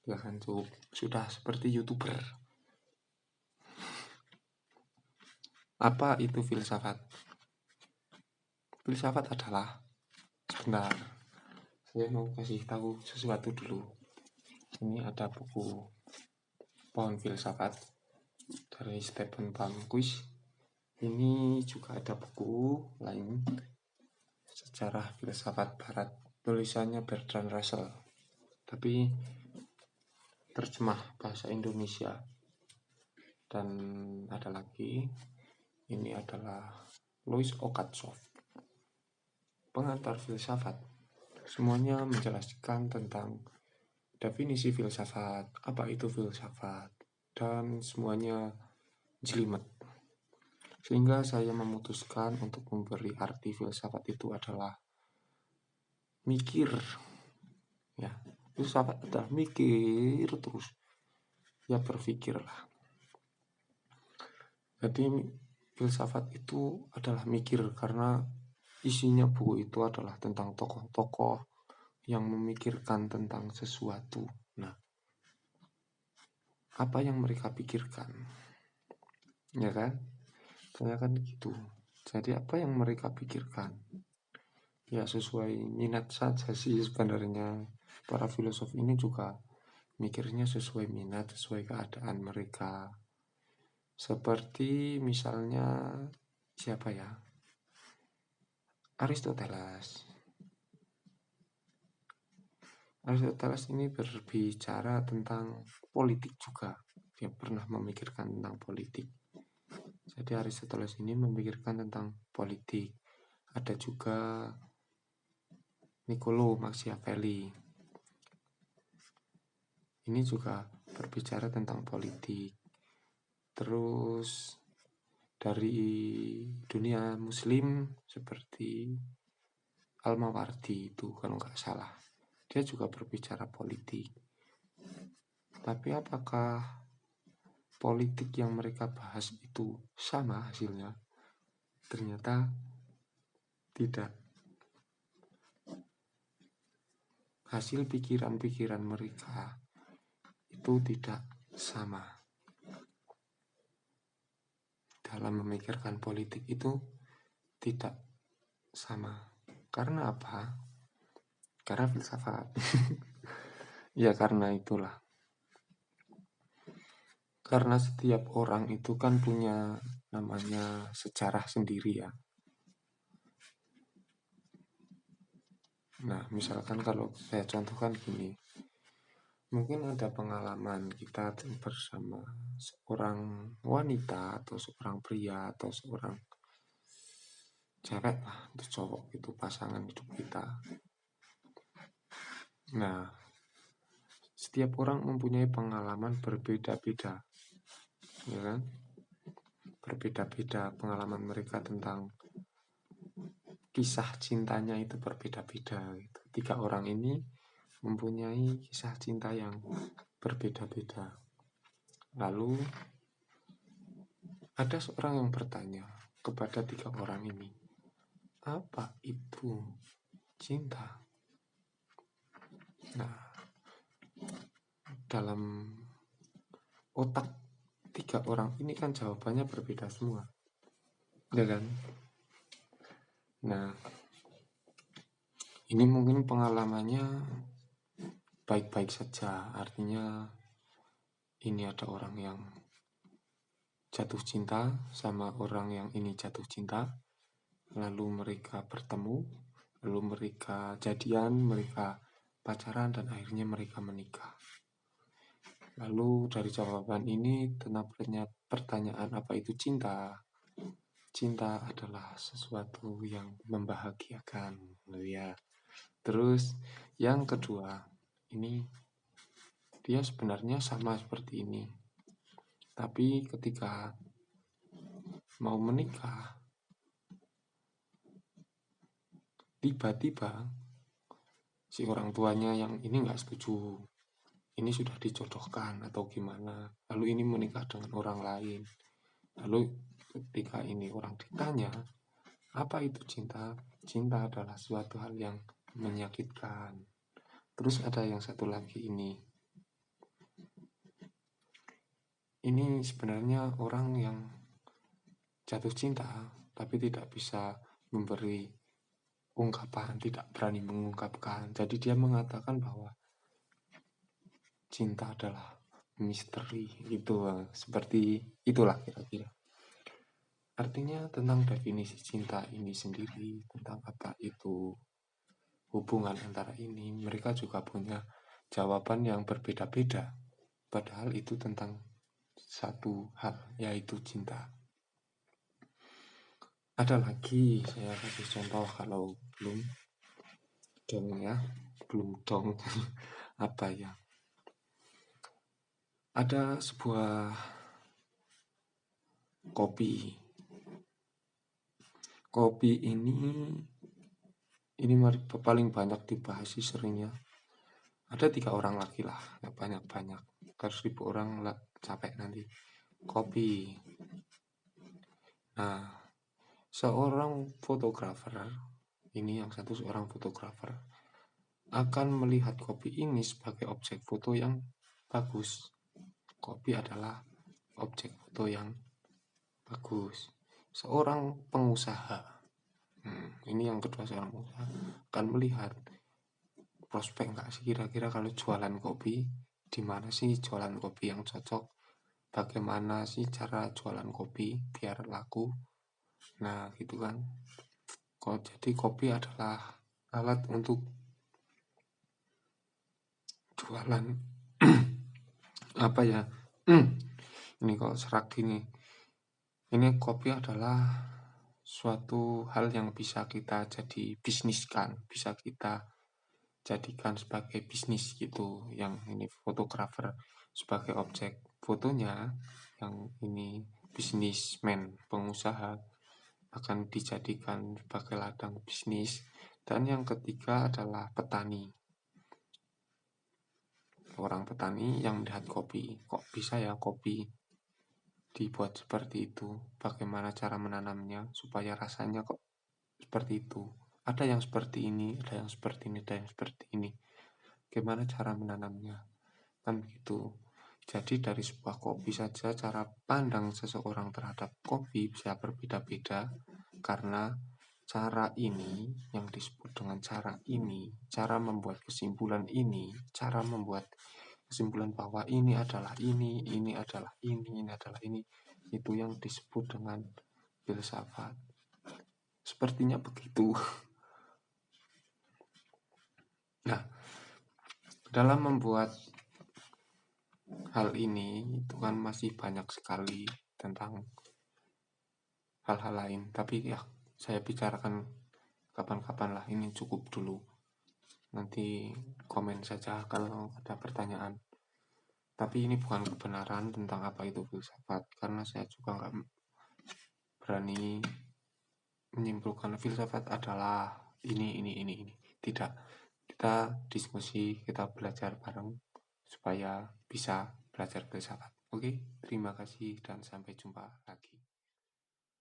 ya kan, sudah seperti YouTuber. Apa itu filsafat? Filsafat adalah, sebentar, saya mau kasih tahu sesuatu dulu. Ini ada buku Pohon Filsafat dari Stephen Palmquist. Ini juga ada buku lain, Sejarah Filsafat Barat, tulisannya Bertrand Russell, tapi terjemah bahasa Indonesia. Dan ada lagi, ini adalah Louis Ogatsov, Pengantar Filsafat. Semuanya menjelaskan tentang definisi filsafat, apa itu filsafat, dan semuanya jelimet. Sehingga saya memutuskan untuk memberi arti filsafat itu adalah mikir. Ya, filsafat adalah mikir terus. Ya, berpikirlah. Jadi filsafat itu adalah mikir, karena isinya buku itu adalah tentang tokoh-tokoh yang memikirkan tentang sesuatu. Nah, apa yang mereka pikirkan? Ya kan? Saya kan gitu. Jadi apa yang mereka pikirkan? Ya sesuai minat saja sih sebenarnya. Para filosof ini juga mikirnya sesuai minat, sesuai keadaan mereka. Seperti misalnya siapa ya? Aristoteles. Aristoteles ini berbicara tentang politik juga. Dia pernah memikirkan tentang politik. Jadi Aristoteles ini memikirkan tentang politik. Ada juga Niccolo Machiavelli. Ini juga berbicara tentang politik. Terus dari dunia muslim seperti Al-Mawardi itu kalau nggak salah, dia juga berbicara politik. Tapi apakah politik yang mereka bahas itu sama hasilnya? Ternyata tidak. Hasil pikiran-pikiran mereka itu tidak sama. Dalam memikirkan politik itu tidak sama. Karena apa? Karena filsafat. Ya karena itulah. Karena setiap orang itu kan punya namanya sejarah sendiri ya. Nah, misalkan kalau saya contohkan gini, mungkin ada pengalaman kita bersama seorang wanita atau seorang pria atau seorang cewek lah, atau cowok, itu pasangan hidup kita. Nah, setiap orang mempunyai pengalaman berbeda-beda, ya kan? Berbeda-beda pengalaman mereka tentang kisah cintanya itu berbeda-beda gitu. 3 orang ini mempunyai kisah cinta yang berbeda-beda. Lalu ada seorang yang bertanya kepada 3 orang ini, apa itu cinta? Nah, dalam otak 3 orang ini kan jawabannya berbeda semua, ya kan? Nah, ini mungkin pengalamannya baik-baik saja, artinya ini ada orang yang jatuh cinta sama orang yang ini jatuh cinta, lalu mereka bertemu, lalu mereka jadian, mereka pacaran, dan akhirnya mereka menikah. Lalu dari jawaban ini tentang pertanyaan apa itu cinta? Cinta adalah sesuatu yang membahagiakan, ya. Terus yang kedua, ini dia sebenarnya sama seperti ini. Tapi ketika mau menikah, tiba-tiba si orang tuanya yang ini nggak setuju. Ini sudah dijodohkan atau gimana. Lalu ini menikah dengan orang lain. Lalu ketika ini orang ditanya, apa itu cinta? Cinta adalah suatu hal yang menyakitkan. Terus ada yang satu lagi ini. ini sebenarnya orang yang jatuh cinta tapi tidak bisa memberi ungkapan, tidak berani mengungkapkan. Jadi dia mengatakan bahwa cinta adalah misteri, itu seperti itulah kira-kira. Artinya tentang definisi cinta ini sendiri, tentang apa itu hubungan antara ini, mereka juga punya jawaban yang berbeda-beda. Padahal itu tentang satu hal, yaitu cinta. Ada lagi, saya kasih contoh kalau belum dong ya, belum dong apa ya? Ada sebuah kopi. Kopi ini paling banyak dibahas sih seringnya. Ada 3 orang lagi lah, nggak banyak-banyak. 100.000 orang lah, capek nanti. Kopi. Nah, seorang fotografer, ini yang satu seorang fotografer, akan melihat kopi ini sebagai objek foto yang bagus. Kopi adalah objek foto yang bagus. Seorang pengusaha, ini yang kedua, seorang pengusaha akan melihat prospek nggak sih kira-kira kalau jualan kopi, di mana sih jualan kopi yang cocok, bagaimana sih cara jualan kopi biar laku. Nah gitu kan. Jadi kopi adalah alat untuk jualan apa ya, ini kok serak gini. Ini kopi adalah suatu hal yang bisa kita jadi bisniskan, bisa kita jadikan sebagai bisnis gitu. Yang ini fotografer sebagai objek fotonya, yang ini bisnismen pengusaha akan dijadikan sebagai ladang bisnis. Dan yang ketiga adalah petani, orang petani yang melihat kopi, kok bisa ya kopi dibuat seperti itu, bagaimana cara menanamnya supaya rasanya kok seperti itu, ada yang seperti ini, ada yang seperti ini, ada yang seperti ini, gimana cara menanamnya, kan gitu. Jadi dari sebuah kopi saja cara pandang seseorang terhadap kopi bisa berbeda-beda, karena cara ini yang disebut dengan cara ini, cara membuat kesimpulan ini, cara membuat kesimpulan bahwa ini adalah ini adalah ini adalah ini, itu yang disebut dengan filsafat. Sepertinya begitu. Nah, dalam membuat hal ini itu kan masih banyak sekali tentang hal-hal lain, tapi ya saya bicarakan kapan-kapan lah, ini cukup dulu. Nanti komen saja kalau ada pertanyaan. Tapi ini bukan kebenaran tentang apa itu filsafat, karena saya juga nggak berani menyimpulkan filsafat adalah ini. Tidak. Kita diskusi, kita belajar bareng supaya bisa belajar filsafat. Oke, terima kasih dan sampai jumpa lagi.